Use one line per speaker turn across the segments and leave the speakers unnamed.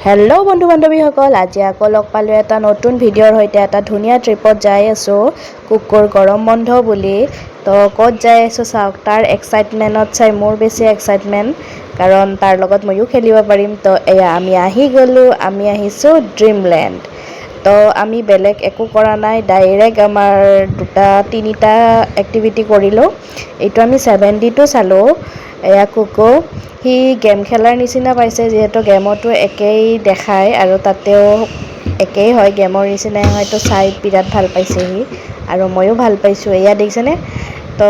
Hello' বন্ধু বান্ধৱীসকল, আজি আকৌ লগ পালোঁ এটা নতুন ভিডিঅ'ৰ সৈতে। এটা ধুনীয়া ট্ৰিপত যাই আছোঁ, কুকুৰ গৰম বন্ধ বুলি। তো ক'ত যাই আছোঁ চাওক। তাৰ এক্সাইটমেণ্টত চাই মোৰ বেছি এক্সাইটমেণ্ট, কাৰণ তাৰ লগত ময়ো খেলিব পাৰিম। তো এয়া আমি আহি গ'লোঁ, আমি আহিছোঁ ড্ৰিমলেণ্ড। তো আমি বেলেগ একো কৰা নাই, ডাইৰেক্ট আমাৰ তিনিটা এক্টিভিটি কৰিলোঁ। এইটো আমি 7D চালোঁ। এয়া কুকু, সি গেম খেলাৰ নিচিনা পাইছে, যিহেতু গেমতো একেই দেখায় আৰু তাতেও একেই হয়, গেমৰ নিচিনাই হয়। তো চাই বিৰাট ভাল পাইছে সি, আৰু ময়ো ভাল পাইছোঁ। এয়া দেখিছেনে? তো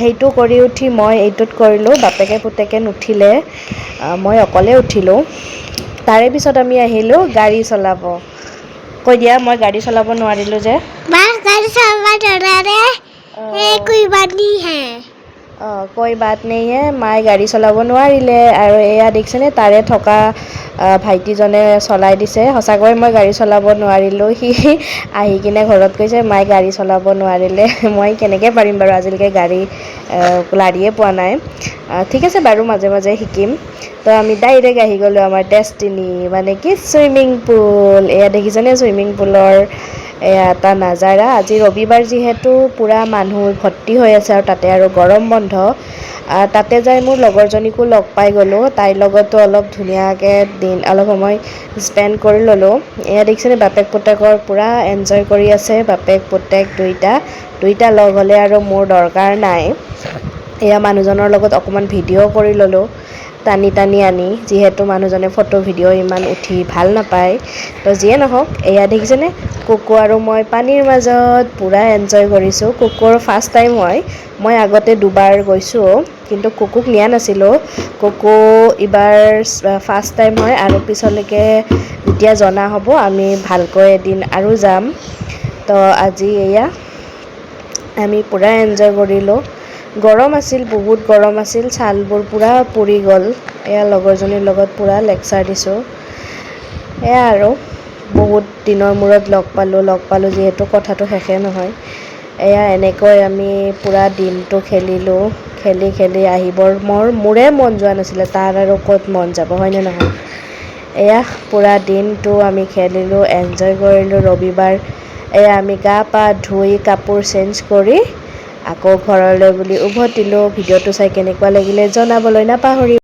সেইটো কৰি উঠি মই এইটোত কৰিলোঁ। বাপেকে পুতেকে নুঠিলে, মই অকলে উঠিলোঁ। তাৰে পিছত আমি আহিলোঁ গাড়ী চলাব। কৈ দিয়া, মই গাড়ী চলাব নোৱাৰিলোঁ যে। কৈ বাত নেই হে, মায়ে গাড়ী চলাব নোৱাৰিলে। আৰু এয়া দেখিছেনে, তাৰে থকা ভাইটিজনে চলাই দিছে। সঁচাকৈ মই গাড়ী চলাব নোৱাৰিলোঁ। সি আহি কিনে ঘৰত কৈছে মায়ে গাড়ী চলাব নোৱাৰিলে। মই কেনেকৈ পাৰিম বাৰু, আজিলৈকে গাড়ী লাৰিয়ে পোৱা নাই। ঠিক আছে বাৰু, মাজে মাজে শিকিম। তো আমি ডাইৰেক্ট আহি গ'লোঁ আমাৰ ডেষ্টিনি, মানে কি চুইমিং পুল। এয়া দেখিছেনে চুইমিং পুলৰ এয়া এটা নাজাৰা। আজি ৰবিবাৰ যিহেতু পূৰা মানুহ ভৰ্তি হৈ আছে, আৰু তাতে আৰু গৰম বন্ধ। তাতে যাই মোৰ লগৰজনীকো লগ পাই গ'লোঁ। তাইৰ লগতো অলপ ধুনীয়াকৈ অলপ সময় স্পেণ্ড কৰি ল'লোঁ। এয়া দেখিছেনে, বাপেক পুতেকৰ পূৰা এনজয় কৰি আছে। বাপেক পুতেক দুইটা লগ হ'লে আৰু মোৰ দৰকাৰ নাই। এয়া মানুহজনৰ লগত অকণমান ভিডিঅ' কৰি ল'লোঁ, টানি আনি, যিহেতু মানুহজনে ফটো ভিডিঅ' ইমান উঠি ভাল নাপায়। তো যিয়ে নহওক, এয়া দেখিছেনে, কুকু আৰু মই পানীৰ মাজত পূৰা এনজয় কৰিছোঁ। কুকুৰ ফাৰ্ষ্ট টাইম হয়, মই আগতে দুবাৰ গৈছোঁ, কিন্তু কুকুক নিয়া নাছিলোঁ। কুকু এইবাৰ ফাৰ্ষ্ট টাইম হয়, আৰু পিছলৈকে যেতিয়া জনা হ'ব আমি ভালকৈ এদিন আৰু যাম। তো আজি এয়া আমি পূৰা এনজয় কৰিলোঁ। গৰম আছিল, বহুত গৰম আছিল, ছালবোৰ পূৰা পুৰি গ'ল। এয়া লগৰজনীৰ লগত পূৰা লেকচাৰ দিছোঁ। এয়া আৰু বহুত দিনৰ মূৰত লগ পালোঁ যিহেতু কথাটো শেষে নহয়। এয়া এনেকৈ আমি পূৰা দিনটো খেলিলোঁ। খেলি আহিবৰ মোৰে মন যোৱা নাছিলে, তাৰ আৰু ক'ত মন যাব, হয়নে নহয়? এয়া পূৰা দিনটো আমি খেলিলোঁ, এনজয় কৰিলোঁ। ৰবিবাৰ এয়া আমি গা পা ধুই কাপোৰ চেঞ্জ কৰি আকৌ ঘৰলৈ বুলি উভতিলোঁ। ভিডিঅ'টো চাই কেনেকুৱা লাগিলে জনাবলৈ নাপাহৰিব।